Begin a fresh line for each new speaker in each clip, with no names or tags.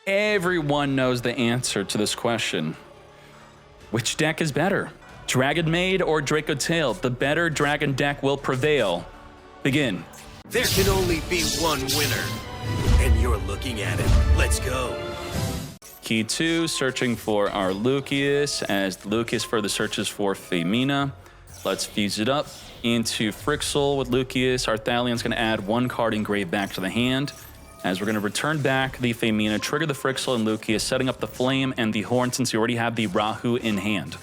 Everyone knows the answer to this question. Which deck is better? Dragonmaid or Dracotail? The better dragon deck will prevail. Begin.
There can only be one winner, and you're looking at it. Let's go.
Key 2, searching for our Lucius, as Lucius further searches for Femina. Let's fuse it up into Frixel with Lucius. Our Thalion's going to add 1 card engraved back to the hand, as we're going to return back the Femina, trigger the Frixel and Lucius, setting up the Flame and the Horn since you already have the Rahu in hand.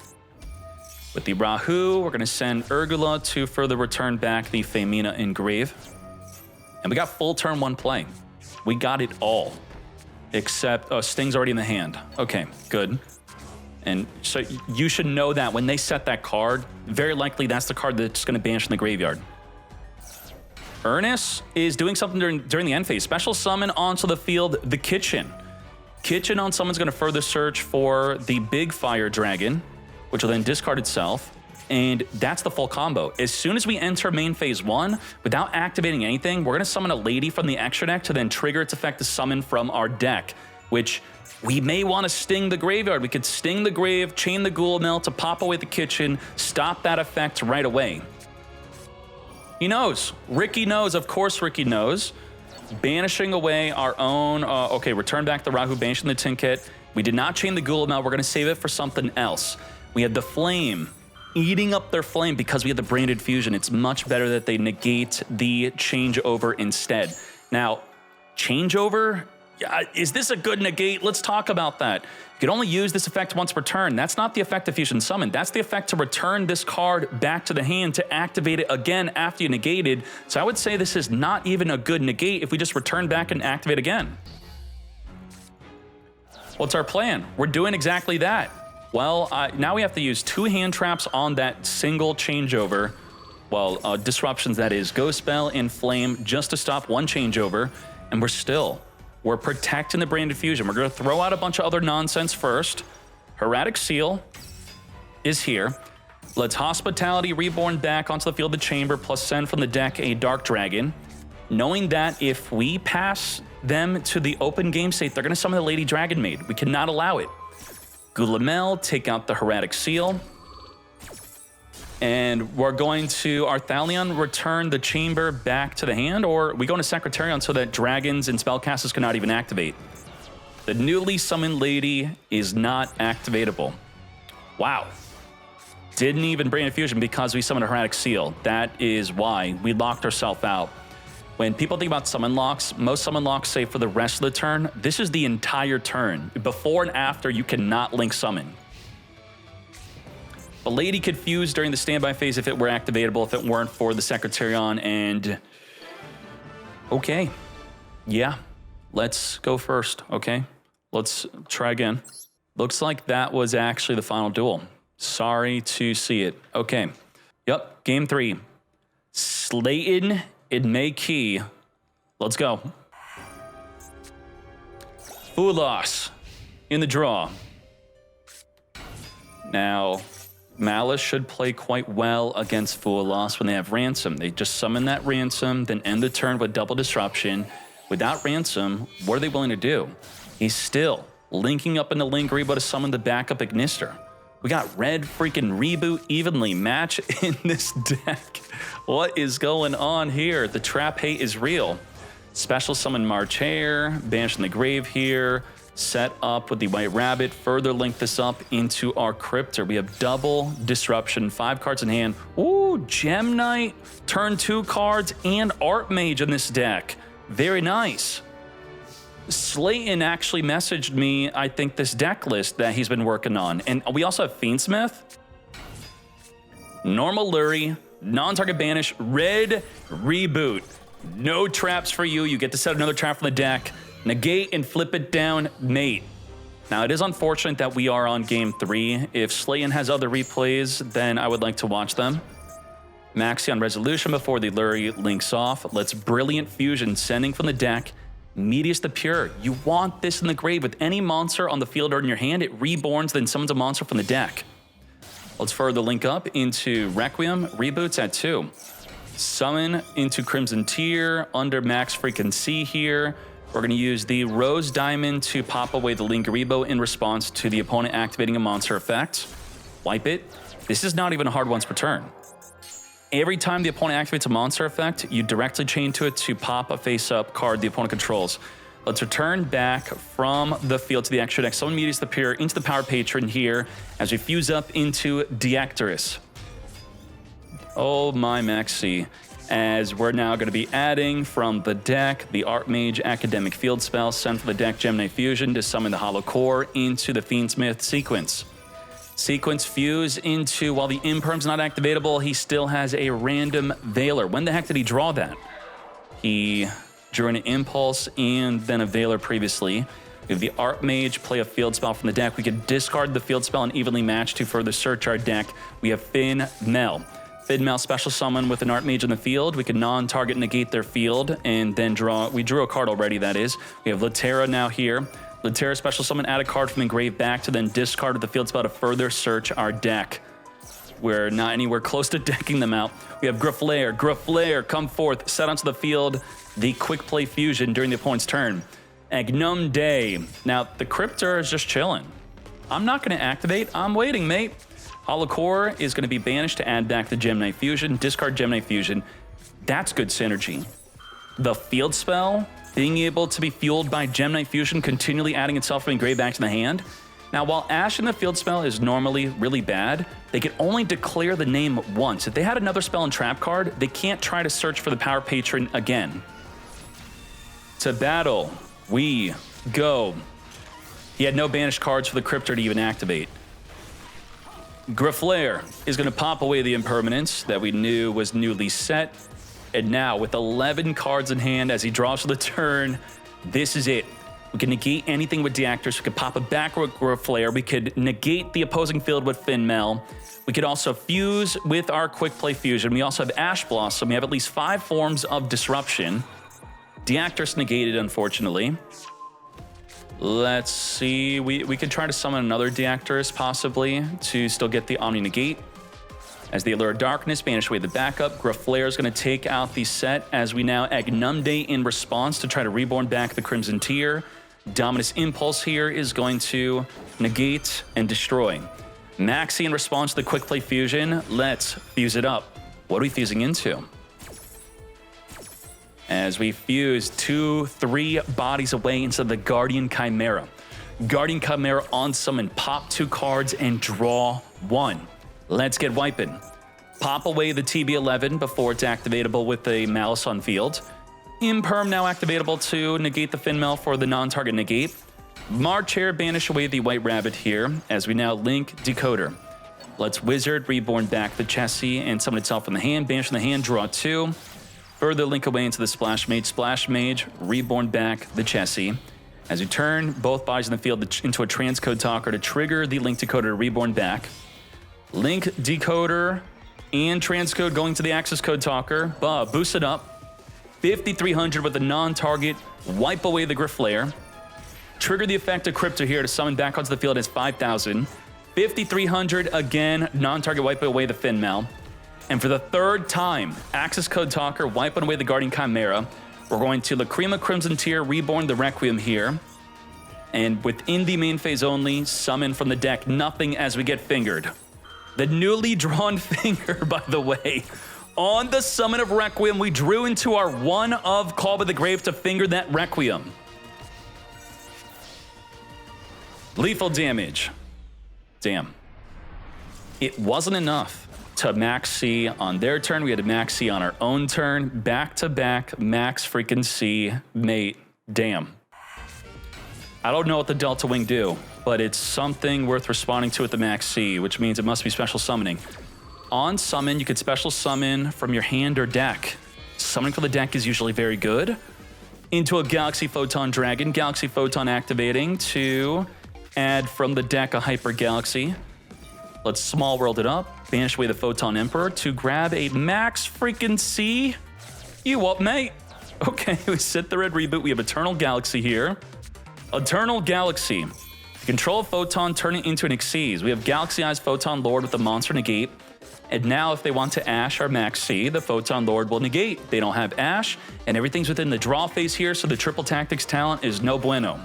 With the Rahu, we're going to send Urgula to further return back the Femina engrave. And we got full turn 1 play. We got it all. Except, Sting's already in the hand. Okay, good. And so you should know that when they set that card, very likely that's the card that's going to banish in the graveyard. Ernest is doing something during the end phase. Special summon onto the field the Kitchen. Kitchen on summon's going to further search for the big fire dragon, which will then discard itself. And that's the full combo. As soon as we enter main phase 1, without activating anything, we're going to summon a lady from the extra deck to then trigger its effect to summon from our deck, which we may want to sting the graveyard. We could sting the grave, chain the Ghoul Mill to pop away the Kitchen, stop that effect right away. He knows. Ricky knows. Of course Ricky knows. Banishing away our own... okay, return back the Rahu, banishing the Tinket. We did not chain the Ghoul Mill. We're going to save it for something else. We had the Flame. Eating up their Flame because we had the Branded Fusion. It's much better that they negate the changeover instead. Now, changeover, is this a good negate? Let's talk about that. You can only use this effect once per turn. That's not the effect of Fusion Summon. That's the effect to return this card back to the hand to activate it again after you negated. So I would say this is not even a good negate if we just return back and activate again. What's our plan? We're doing exactly that. Well, now we have to use 2 hand traps on that single changeover. Well, disruptions, that is. Ghost Spell and Flame just to stop 1 changeover. And we're protecting the Branded Fusion. We're going to throw out a bunch of other nonsense first. Hieratic Seal is here. Let's Hospitality Reborn back onto the field of the chamber, plus send from the deck a Dark Dragon. Knowing that if we pass them to the open game state, they're going to summon the Lady Dragonmaid. We cannot allow it. Gulamel, take out the Hieratic Seal. And we're going to Arthalion return the chamber back to the hand, or we go into Secretarion so that dragons and spellcasters cannot even activate. The newly summoned lady is not activatable. Wow. Didn't even bring a fusion because we summoned a Hieratic Seal. That is why we locked ourselves out. When people think about summon locks, most summon locks say for the rest of the turn. This is the entire turn. Before and after, you cannot link summon. The lady could fuse during the standby phase if it were activatable, if it weren't for the Secretarion, and... okay. Yeah. Let's go first, okay? Let's try again. Looks like that was actually the final duel. Sorry to see it. Okay. Yep, game 3. Slayton in May Key. Let's go. Fulos in the draw. Now, Maliss should play quite well against Fulos when they have Ransom. They just summon that Ransom, then end the turn with double disruption. Without Ransom, what are they willing to do? He's still linking up into Link Rebo to summon the backup Ignister. We got red freaking Reboot evenly match in this deck. What is going on here? The trap hate is real. Special summon Marchair, banishing the grave here, set up with the White Rabbit, further link this up into our Cryptor. We have double disruption, 5 cards in hand. Ooh, Gem Knight, turn 2 cards, and Art Mage in this deck. Very nice. Slayton actually messaged me, I think, this deck list that he's been working on. And we also have Fiendsmith, normal Lurie, non-target banish, red Reboot. No traps for you. You get to set another trap from the deck, negate and flip it down, mate. Now, it is unfortunate that we are on game 3. If Slayton has other replays, then I would like to watch them. Maxion Resolution before the Lurie links off. Let's Brilliant Fusion, sending from the deck. Medius the Pure. You want this in the grave. With any monster on the field or in your hand, it reborns, then summons a monster from the deck. Let's further link up into Requiem. Reboots at 2. Summon into Crimson Tier under Max freaking C here. We're going to use the Rose Diamond to pop away the Linkuriboh in response to the opponent activating a monster effect. Wipe it. This is not even a hard once per turn. Every time the opponent activates a monster effect, you directly chain to it to pop a face-up card the opponent controls. Let's return back from the field to the extra deck. Summon Meteors appear into the Power Patron here as we fuse up into Deactorus. Oh my Maxi. As we're now going to be adding from the deck the Archmage Academic Field spell, send from the deck Gemini Fusion to summon the Hollow Core into the Fiendsmith sequence. Sequence fuse into, while the Imperm's not activatable, he still has a random Veiler. When the heck did he draw that? He drew an Impulse and then a Veiler previously. We have the Archmage play a field spell from the deck. We could discard the field spell and evenly match to further search our deck. We have Fin Mel. Fin Mel special summon with an Archmage in the field. We can non-target negate their field and then draw. We drew a card already, that is. We have Latera now here. Latera special summon, add a card from engraved back to then discard with the field spell to further search our deck. We're not anywhere close to decking them out. We have Graflair. Graflair, come forth, set onto the field the quick play fusion during the opponent's turn. Agnum Day. Now, the Cryptor is just chilling. I'm not going to activate. I'm waiting, mate. Hollow Core is going to be banished to add back the Gemini Fusion. Discard Gemini Fusion. That's good synergy. The field spell being able to be fueled by Gemini Fusion, continually adding itself from engraved back to the hand. Now, while Ash in the field spell is normally really bad, they can only declare the name once. If they had another spell and trap card, they can't try to search for the Power Patron again. To battle, we go. He had no banished cards for the Cryptor to even activate. Graflair is going to pop away the impermanence that we knew was newly set. And now, with 11 cards in hand as he draws for the turn, this is it. We can negate anything with Deactors. We could pop a back with Graflair. We could negate the opposing field with Fin Mel. We could also fuse with our Quick Play Fusion. We also have Ash Blossom. We have at least 5 forms of disruption. Deactors negated, unfortunately. Let's see. We could try to summon another Deactors, possibly, to still get the Omni Negate. As the Allure of Darkness, banish away the backup. Graflair is going to take out the set as we now Agnum Day in response to try to reborn back the Crimson Tier. Dominus Impulse here is going to negate and destroy. Maxi in response to the Quick Play Fusion. Let's fuse it up. What are we fusing into? As we fuse 2-3 bodies away into the Guardian Chimera. Guardian Chimera on summon, pop 2 cards and draw 1. Let's get wiping. Pop away the TB11 before it's activatable with a Maliss on field. Imperm now activatable to negate the Fin Mel for the non-target negate. Marchair banish away the White Rabbit here as we now link Decoder. Let's Wizard reborn back the Chessie and summon itself from the hand. Banish from the hand, draw 2. Further link away into the Splash Mage. Splash Mage, reborn back the Chessie. As we turn both bodies in the field into a Transcode Talker to trigger the Link Decoder to reborn back. Link Decoder and Transcode going to the Access Code Talker. Boost it up. 5,300 with the non-target. Wipe away the Graflair. Trigger the effect of Crypto here to summon back onto the field as 5,000. 5,300 again. Non-target wipe away the Fin Mel. And for the 3rd time, Access Code Talker wiping away the Guardian Chimera. We're going to Lacrima Crimson Tier, reborn the Requiem here. And within the main phase only, summon from the deck nothing as we get fingered. The newly drawn finger, by the way. On the summon of Requiem, we drew into our 1 of Call by the Grave to finger that Requiem. Lethal damage. Damn. It wasn't enough to Max C on their turn. We had to Max C on our own turn. Back-to-back Max freaking C. Mate, damn. I don't know what the Delta Wing do, but it's something worth responding to with the Max C, which means it must be special summoning. On summon, you could special summon from your hand or deck. Summoning from the deck is usually very good. Into a Galaxy Photon Dragon. Galaxy Photon activating to add from the deck a Hyper Galaxy. Let's small world it up. Banish away the Photon Emperor to grab a Max freaking C. You up, mate? Okay, we set the red reboot. We have Eternal Galaxy here. Eternal Galaxy. Control Photon, turn it into an Xyz. We have Galaxy Eyes Photon Lord with the Monster Negate. And now if they want to Ash or Max C, the Photon Lord will negate. They don't have Ash, and everything's within the draw phase here, so the triple tactics talent is no bueno.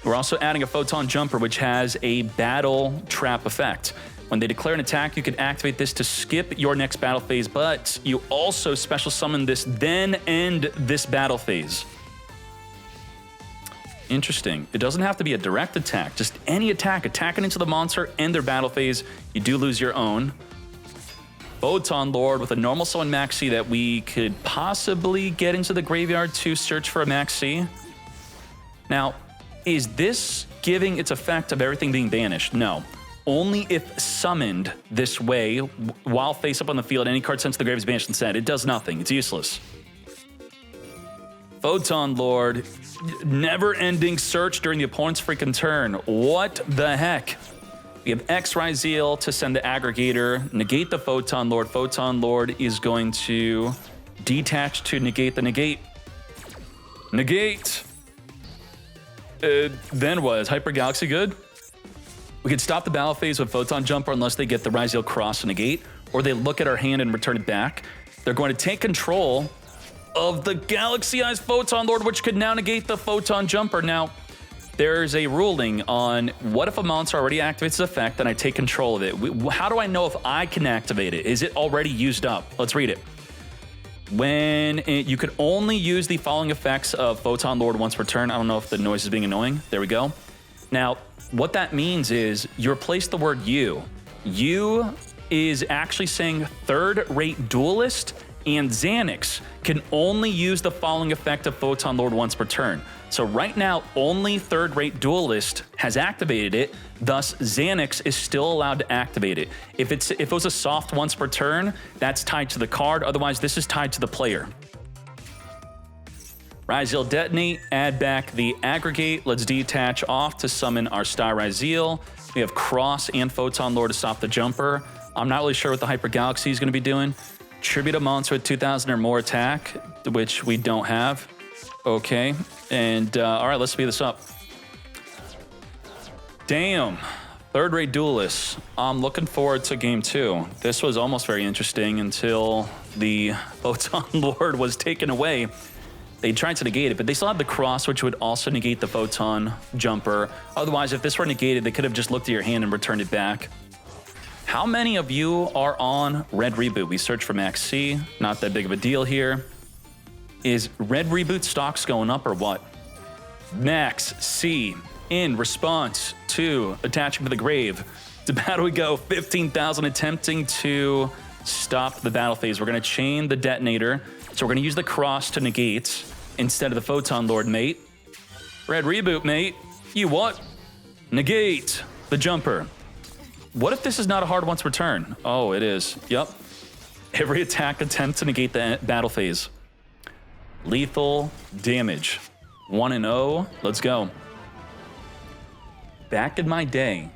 We're also adding a Photon Jumper, which has a battle trap effect. When they declare an attack, you can activate this to skip your next battle phase, but you also special summon this, then end this battle phase. Interesting. It doesn't have to be a direct attack, just any attack. Attacking into the monster, end their battle phase. You do lose your own. Photon Lord with a normal summon Max C that we could possibly get into the graveyard to search for a Max C. Now, is this giving its effect of everything being banished? No. Only if summoned this way, while face up on the field, any card sent to the grave is banished instead. It does nothing. It's useless. Photon Lord, never-ending search during the opponent's freaking turn. What the heck? We have X Ryzeal to send the aggregator, negate the Photon Lord. Photon Lord is going to detach to negate the negate. Negate! Then what? Is Hyper Galaxy good? We can stop the battle phase with Photon Jumper unless they get the Ryzeal Cross and negate, or they look at our hand and return it back. They're going to take control of the Galaxy-Eyes Photon Lord, which could now negate the Photon Jumper. Now, there's a ruling on what if a monster already activates its effect and I take control of it. How do I know if I can activate it? Is it already used up? Let's read it. You could only use the following effects of Photon Lord once per turn. I don't know if the noise is being annoying. There we go. Now, what that means is you replace the word you. You is actually saying third-rate duelist and Xanax can only use the following effect of Photon Lord once per turn. So right now, only third-rate duelist has activated it, thus Xanax is still allowed to activate it. If it was a soft once per turn, that's tied to the card, otherwise this is tied to the player. Ryzeal detonate, add back the aggregate, let's detach off to summon our Star Ryzeal. We have Cross and Photon Lord to stop the jumper. I'm not really sure what the Hyper Galaxy is going to be doing. Tribute a monster with 2,000 or more attack, which we don't have. Okay, and all right, let's speed this up. Damn, third-rate duelist. I'm looking forward to game 2. This was almost very interesting until the Photon Lord was taken away. They tried to negate it, but they still had the Cross, which would also negate the Photon Jumper. Otherwise, if this were negated, they could have just looked at your hand and returned it back. How many of you are on Red Reboot? We searched for Max C, not that big of a deal here. Is Red Reboot stocks going up or what? Max C, in response to attaching to the grave. To battle we go, 15,000 attempting to stop the battle phase. We're gonna chain the detonator. So we're gonna use the Cross to negate instead of the Photon Lord, mate. Red Reboot, mate. You what? Negate the jumper. What if this is not a hard once per turn? Oh, it is. Yep. Every attack attempt to negate the battle phase. Lethal damage. 1-0. Let's go. Back in my day,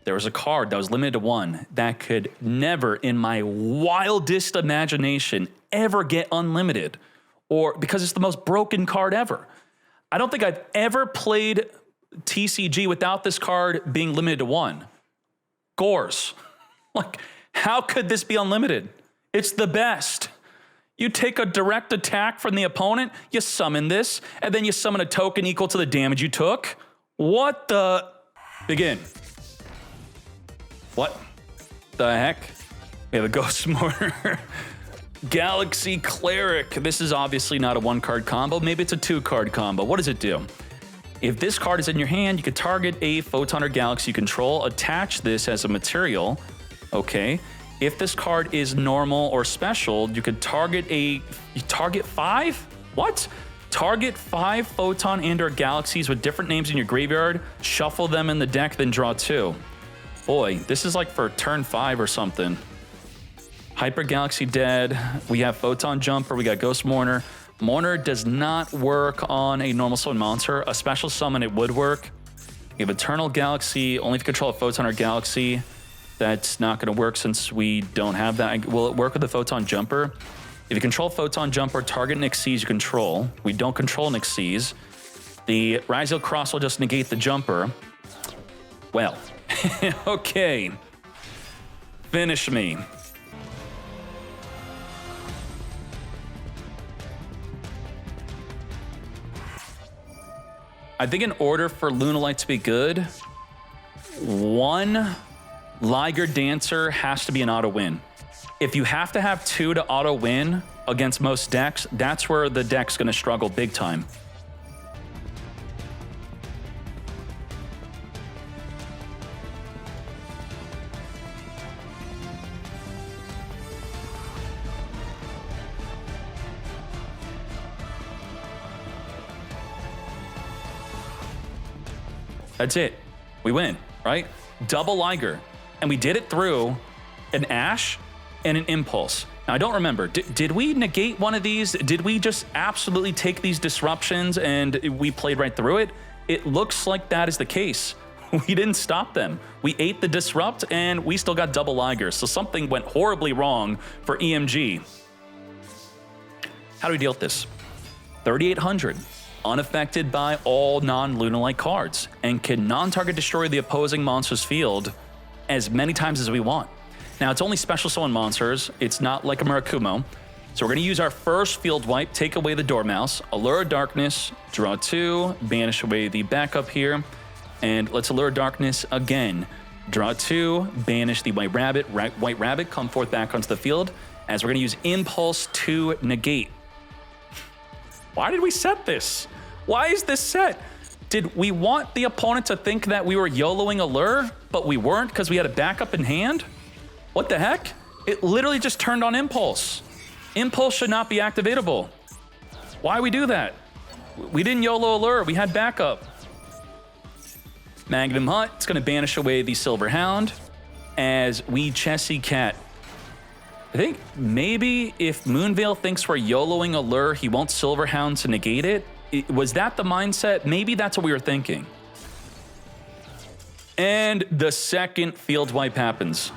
there was a card that was limited to 1 that could never, in my wildest imagination, ever get unlimited, or because it's the most broken card ever. I don't think I've ever played TCG without this card being limited to 1. Gores. Like, how could this be unlimited? It's the best. You take a direct attack from the opponent, you summon this, and then you summon a token equal to the damage you took. What the? Begin. What the heck? We have a Ghost Mortar. Galaxy Cleric. This is obviously not a 1-card combo. Maybe it's a 2-card combo. What does it do? If this card is in your hand, you could target a Photon or Galaxy you control, attach this as a material. Okay. If this card is normal or special, you could target target 5? What? Target 5 Photon and or Galaxies with different names in your graveyard, shuffle them in the deck, then draw 2. Boy, this is like for turn 5 or something. Hyper Galaxy dead. We have Photon Jumper. We got Ghost Mourner. Mourner does not work on a normal summon monster. A special summon, it would work. We have Eternal Galaxy. Only if you control a Photon or Galaxy. That's not going to work since we don't have that. Will it work with the Photon Jumper? If you control Photon Jumper, target an Xyz you control. We don't control an Xyz. The Ryzeal Cross will just negate the Jumper. Well, okay. Finish me. I think in order for Lunalight to be good, one Liger Dancer has to be an auto win. If you have to have two to auto win against most decks, that's where the deck's going to struggle big time. That's it. We win, right? Double Liger. And we did it through an Ash and an Impulse. Now, I don't remember. Did we negate one of these? Did we just absolutely take these disruptions and we played right through it? It looks like that is the case. We didn't stop them. We ate the disrupt and we still got double Liger. So something went horribly wrong for EMG. How do we deal with this? 3,800. Unaffected by all non-Lunalight cards, and can non-target destroy the opposing monster's field as many times as we want. Now, it's only special summon monsters. It's not like a Murakumo. So we're going to use our first field wipe, take away the Dormouse, Allure of Darkness, draw 2, banish away the backup here, and let's Allure of Darkness again. Draw 2, banish the White Rabbit, come forth back onto the field, as we're going to use Impulse to negate. Why did we set this? Why is this set? Did we want the opponent to think that we were YOLOing Allure, but we weren't because we had a backup in hand? What the heck? It literally just turned on Impulse. Impulse should not be activatable. Why we do that? We didn't YOLO Allure, we had backup. Magnum Hut, it's gonna banish away the Silver Hound as we Chessy Cat. I think maybe if Moonveil thinks we're YOLOing Allure, he won't Silver Hound to negate it. Was that the mindset? Maybe that's what we were thinking. And the second field wipe happens.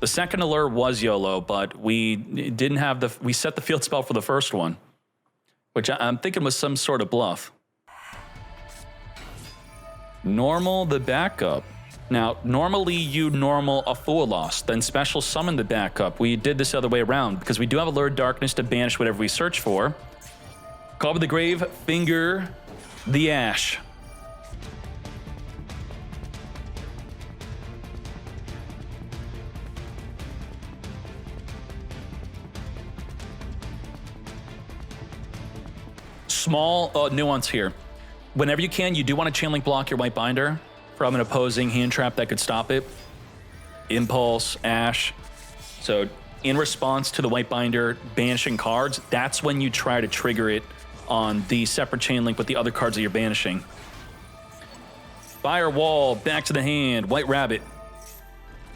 The second Allure was YOLO, but we didn't have we set the field spell for the first one, which I'm thinking was some sort of bluff. Normal the backup. Now, normally you normal a Fool Lost, then special summon the backup. We did this the other way around because we do have Allure of Darkness to banish whatever we search for. Call to the grave, finger the ash. Small nuance here. Whenever you can, you do want to chain link block your White Binder from an opposing hand trap that could stop it. Impulse, Ash. So in response to the White Binder banishing cards, that's when you try to trigger it on the separate chain link with the other cards that you're banishing. Firewall, back to the hand, White Rabbit.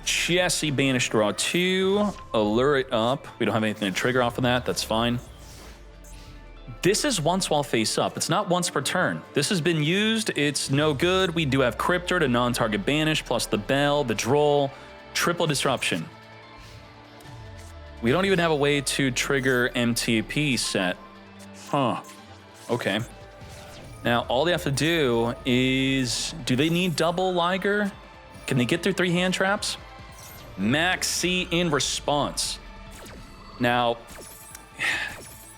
Chessy banish, draw 2, Allure it up. We don't have anything to trigger off of that, that's fine. This is once while face up. It's not once per turn. This has been used. It's no good. We do have Cryptor to non-target banish, plus the Bell, the Droll, triple disruption. We don't even have a way to trigger MTP set. Huh. Okay. Now, all they have to do is... Do they need double Liger? Can they get through 3 hand traps? Max C in response. Now...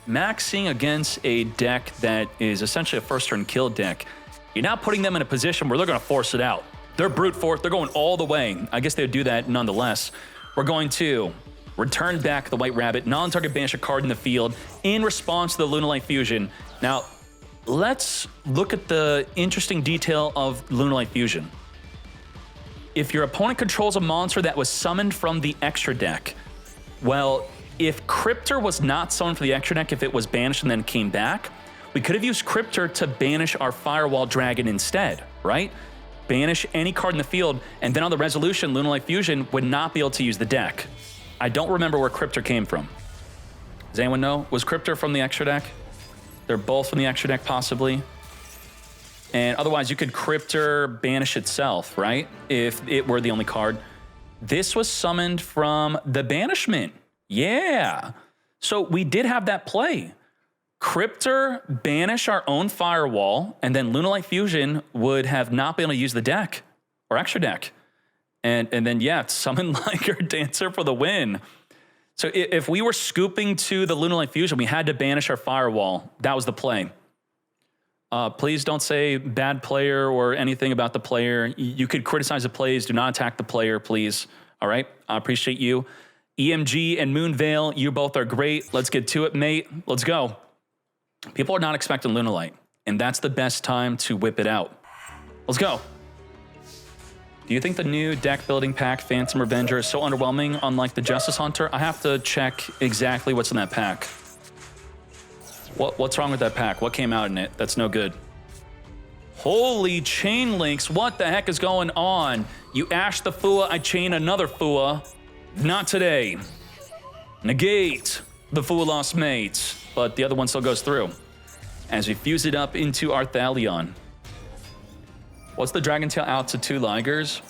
Maxing against a deck that is essentially a first turn kill deck, you're now putting them in a position where they're going to force it out. They're brute force, they're going all the way. I guess they would do that nonetheless. We're going to return back the White Rabbit, non-target banish a card in the field in response to the Lunalight Fusion. Now, let's look at the interesting detail of Lunalight Fusion. If your opponent controls a monster that was summoned from the extra deck, well, if Cryptor was not summoned for the extra deck, if it was banished and then came back, we could have used Cryptor to banish our Firewall Dragon instead, right? Banish any card in the field, and then on the resolution, Lunalight Fusion would not be able to use the deck. I don't remember where Cryptor came from. Does anyone know? Was Cryptor from the extra deck? They're both from the extra deck, possibly. And otherwise, you could Cryptor banish itself, right? If it were the only card. This was summoned from the banishment. Yeah. So we did have that play. Cryptor banish our own Firewall, and then Lunalight Fusion would have not been able to use the deck or extra deck. And then, yeah, summon Liger Dancer for the win. So if we were scooping to the Lunalight Fusion, we had to banish our Firewall. That was the play. Please don't say bad player or anything about the player. You could criticize the plays. Do not attack the player, please. All right? I appreciate you. EMG and Moonveil, you both are great. Let's get to it, mate. Let's go. People are not expecting Lunalight, and that's the best time to whip it out. Let's go. Do you think the new deck building pack, Phantom Revenger, is so underwhelming, unlike the Justice Hunter? I have to check exactly what's in that pack. What's wrong with that pack? What came out in it? That's no good. Holy chain links. What the heck is going on? You ash the Fua, I chain another Fua. Not today. Negate the Fua lost mate, but the other one still goes through. As we fuse it up into our Thalion. What's the Dragontail out to 2 Ligers?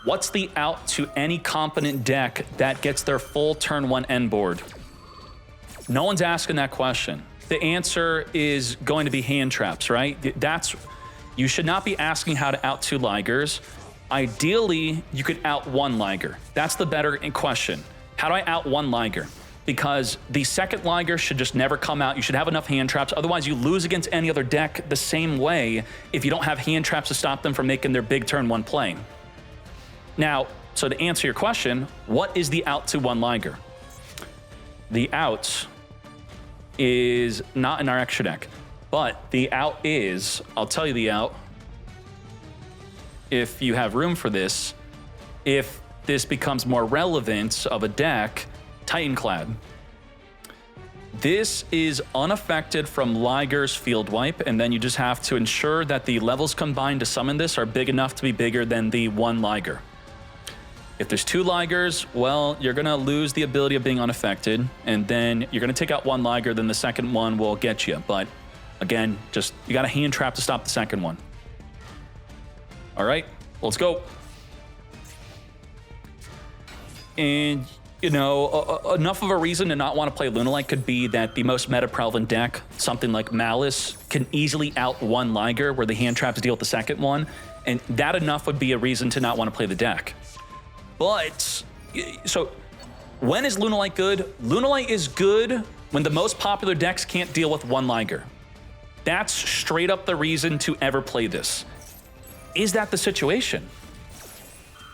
What's the out to any competent deck that gets their full turn 1 end board? No one's asking that question. The answer is going to be hand traps, right? You should not be asking how to out 2 Ligers. Ideally, you could out 1 Liger. That's the better question. How do I out 1 Liger? Because the second Liger should just never come out. You should have enough hand traps. Otherwise, you lose against any other deck the same way if you don't have hand traps to stop them from making their big turn 1 play. Now, so to answer your question, what is the out to 1 Liger? The out is not in our extra deck, but the out is, I'll tell you the out, if you have room for this, if this becomes more relevant of a deck, Titanclad. This is unaffected from Liger's field wipe, and then you just have to ensure that the levels combined to summon this are big enough to be bigger than the 1 Liger. If there's 2 Ligers, well, you're going to lose the ability of being unaffected, and then you're going to take out 1 Liger, then the second one will get you. But again, just you got a hand trap to stop the second one. All right, let's go. And, you know, enough of a reason to not want to play Lunalight could be that the most meta-prevalent deck, something like Maliss, can easily out 1 Liger where the hand traps deal with the second one, and that enough would be a reason to not want to play the deck. But, so, when is Lunalight good? Lunalight is good when the most popular decks can't deal with 1 Liger. That's straight up the reason to ever play this. Is that the situation?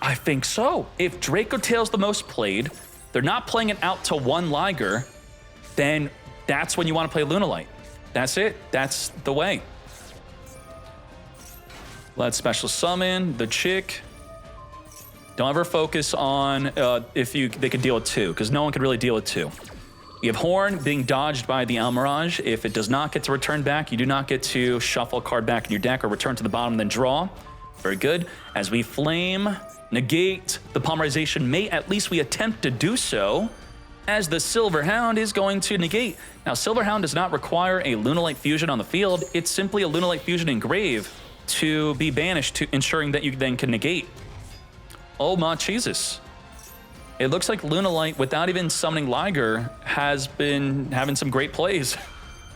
I think so. If Dracotail's the most played, they're not playing it out to 1 Liger, then that's when you want to play Lunalight. That's it. That's the way. Let's special summon the chick. Don't ever focus on if they could deal with 2, because no one could really deal with 2. You have Horn being dodged by the Almirage. If it does not get to return back, you do not get to shuffle a card back in your deck or return to the bottom and then draw. Very good. As we flame, negate the polymerization, may at least we attempt to do so, as the Silver Hound is going to negate. Now, Silver Hound does not require a Lunalight Fusion on the field. It's simply a Lunalight Fusion engrave to be banished, to ensuring that you then can negate. Oh my Jesus. It looks like Lunalight, without even summoning Liger, has been having some great plays.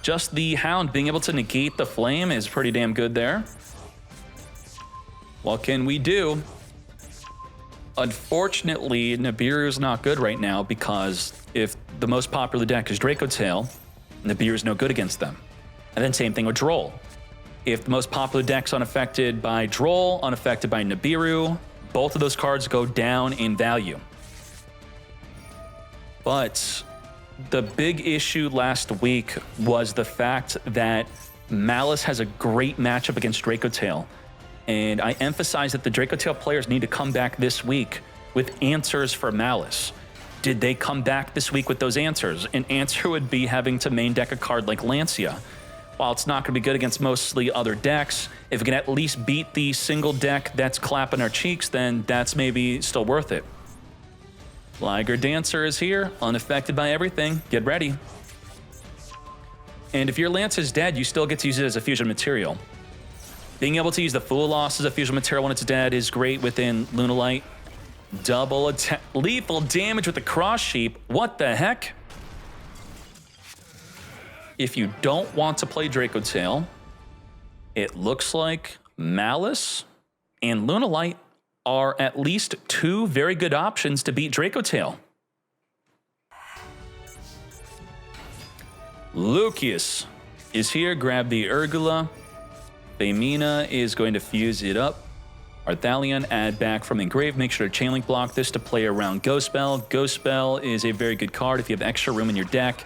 Just the Hound being able to negate the flame is pretty damn good there. What can we do? Unfortunately, Nibiru's not good right now because if the most popular deck is Dracotail, Nibiru's no good against them. And then same thing with Droll. If the most popular deck's unaffected by Droll, unaffected by Nibiru, both of those cards go down in value. But the big issue last week was the fact that Maliss has a great matchup against Dracotail. And I emphasize that the Dracotail players need to come back this week with answers for Maliss. Did they come back this week with those answers? An answer would be having to main deck a card like Lancia. While it's not going to be good against mostly other decks, if it can at least beat the single deck that's clapping our cheeks, then that's maybe still worth it. Liger Dancer is here, unaffected by everything. Get ready. And if your Lance is dead, you still get to use it as a fusion material. Being able to use the Fool Loss as a fusion material when it's dead is great within Lunalight. Double attack, lethal damage with the Cross Sheep. What the heck? If you don't want to play Dracotail, it looks like Maliss and Lunalight are at least 2 very good options to beat Dracotail. Lucius is here, grab the Urgula. Femina is going to fuse it up. Arthalion, add back from Engrave. Make sure to chain link block this to play around Ghost Spell. Ghost Spell is a very good card if you have extra room in your deck.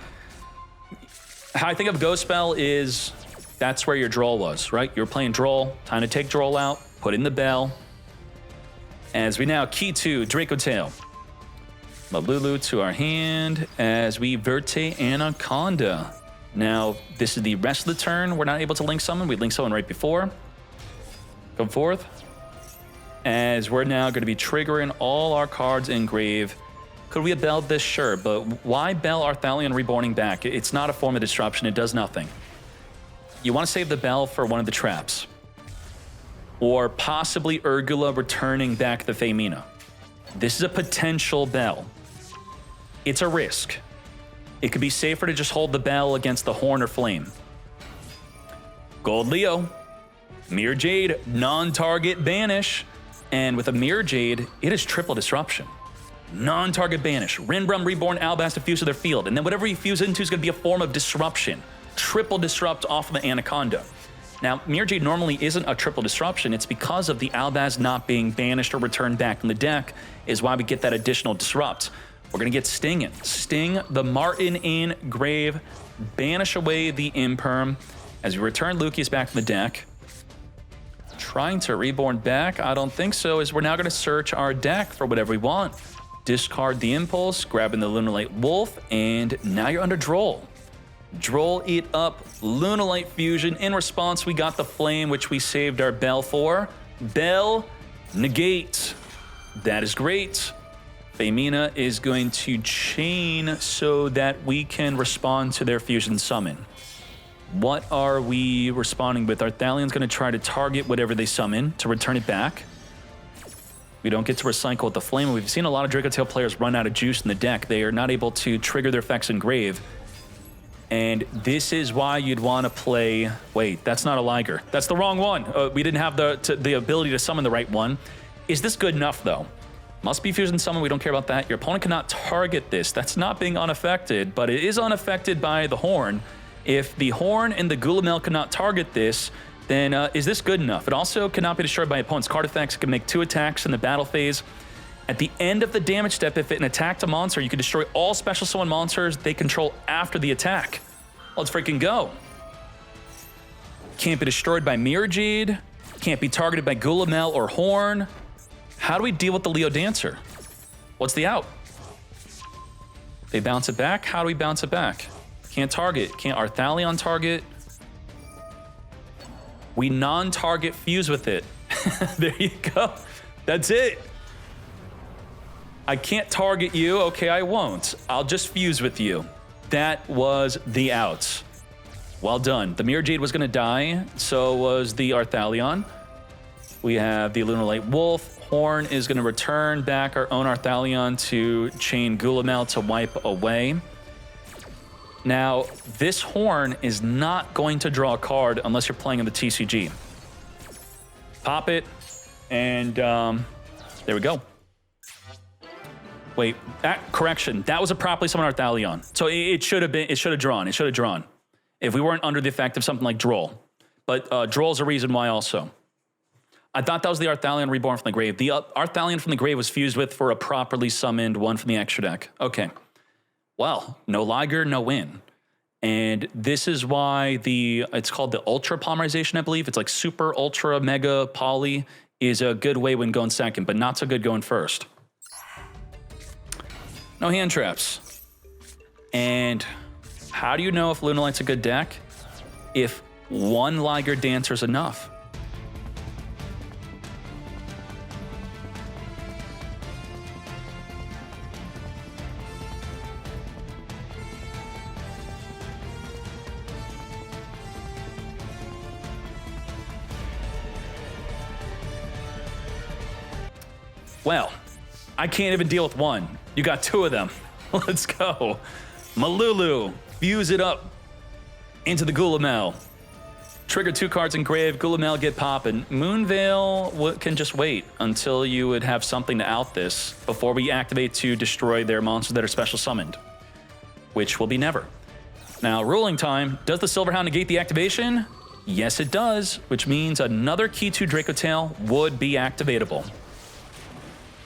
How I think of Ghost Spell is that's where your Droll was, right? You're playing Droll, time to take Droll out, put in the Bell. As we now key to Dracotail. Malulu to our hand as we Verte Anaconda. Now, this is the rest of the turn. We're not able to link summon. We linked summon right before. Come forth. As we're now going to be triggering all our cards in grave. Could we have belled this? Sure, but why bell Arthalion Reborning back? It's not a form of disruption. It does nothing. You want to save the bell for one of the traps. Or possibly Urgula returning back the Femina. This is a potential bell. It's a risk. It could be safer to just hold the bell against the Horn or Flame. Gold Leo. Mirror Jade, non-target banish. And with a Mirror Jade, it is triple disruption. Non-target banish. Rinbrum, Reborn, Albaz to fuse to their field. And then whatever you fuse into is going to be a form of disruption. Triple disrupt off of the Anaconda. Now, Mirror Jade normally isn't a triple disruption. It's because of the Albaz not being banished or returned back in the deck is why we get that additional disrupt. We're going to get Sting in. Sting the Martin in grave. Banish away the Imperm. As we return Lucius back from the deck. Trying to Reborn back? I don't think so, as we're now going to search our deck for whatever we want. Discard the Impulse, grabbing the Lunalight Wolf, and now you're under Droll. Droll it up, Lunalight Fusion. In response, we got the Flame, which we saved our Bell for. Bell, negate. That is great. Femina is going to chain so that we can respond to their Fusion Summon. What are we responding with? Arthalion's going to try to target whatever they summon to return it back. We don't get to recycle with the Flame. We've seen a lot of Dracotail players run out of juice in the deck. They are not able to trigger their effects in grave. And this is why you'd want to play... Wait, that's not a Liger. That's the wrong one. We didn't have the ability to summon the right one. Is this good enough, though? Must be Fusion Summon. We don't care about that. Your opponent cannot target this. That's not being unaffected, but it is unaffected by the Horn. If the Horn and the Gulamel cannot target this, then is this good enough? It also cannot be destroyed by opponent's card effects. It can make 2 attacks in the battle phase. At the end of the damage step, if it attacked a monster, you can destroy all special summon monsters they control after the attack. Let's freaking go. Can't be destroyed by Mirror Jade. Can't be targeted by Gulamel or Horn. How do we deal with the Leo Dancer? What's the out? They bounce it back? How do we bounce it back? Can't target. Can't Arthalion target. We non-target fuse with it. There you go. That's it. I can't target you. Okay, I won't. I'll just fuse with you. That was the out. Well done. The Mirror Jade was going to die. So was the Arthalion. We have the Lunalight Wolf. Horn is going to return back our own Arthalion to chain Gulamel to wipe away. Now, this Horn is not going to draw a card unless you're playing in the TCG. Pop it, and there we go. Wait, correction. That was a properly summoned Arthalion. So it should have drawn. If we weren't under the effect of something like Droll. But Droll's a reason why also. I thought that was the Arthalion Reborn from the grave. The Arthalion from the grave was fused with for a properly summoned one from the extra deck. Okay. Well, no Liger, no win. And this is why it's called the Ultra Polymerization, I believe. It's like Super, Ultra, Mega, Poly is a good way when going second, but not so good going first. No hand traps. And how do you know if Lunalight's a good deck? If one Liger Dancer's enough. Well, I can't even deal with one. You got 2 of them. Let's go. Malulu, fuse it up into the Gulamel. Trigger 2 cards in grave, Gulamel get poppin'. Moonveil can just wait until you would have something to out this before we activate to destroy their monsters that are special summoned, which will be never. Now, ruling time, does the Silverhound negate the activation? Yes, it does, which means another Key 2 Dracotail would be activatable.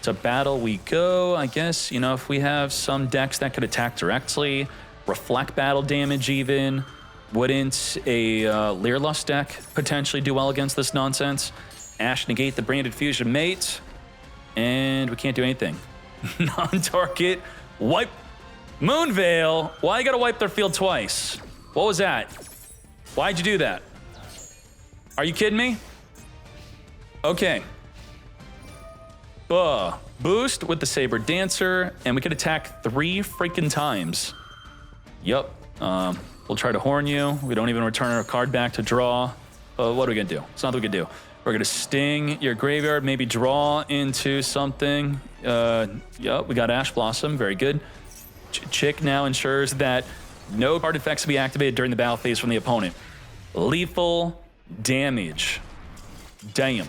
To battle we go, I guess, you know, if we have some decks that could attack directly, reflect battle damage even, wouldn't a Leerlust deck potentially do well against this nonsense? Ash negate the Branded Fusion Mate, and we can't do anything. Non-target, wipe. Moonveil, why you gotta wipe their field twice? What was that? Why'd you do that? Are you kidding me? Okay. Boost with the Saber Dancer, and we can attack 3 freaking times. Yup. We'll try to horn you. We don't even return our card back to draw. What are we gonna do? It's nothing we can do. We're gonna sting your graveyard, maybe draw into something. Yup, we got Ash Blossom, very good. Chick now ensures that no card effects will be activated during the battle phase from the opponent. Lethal damage. Damn.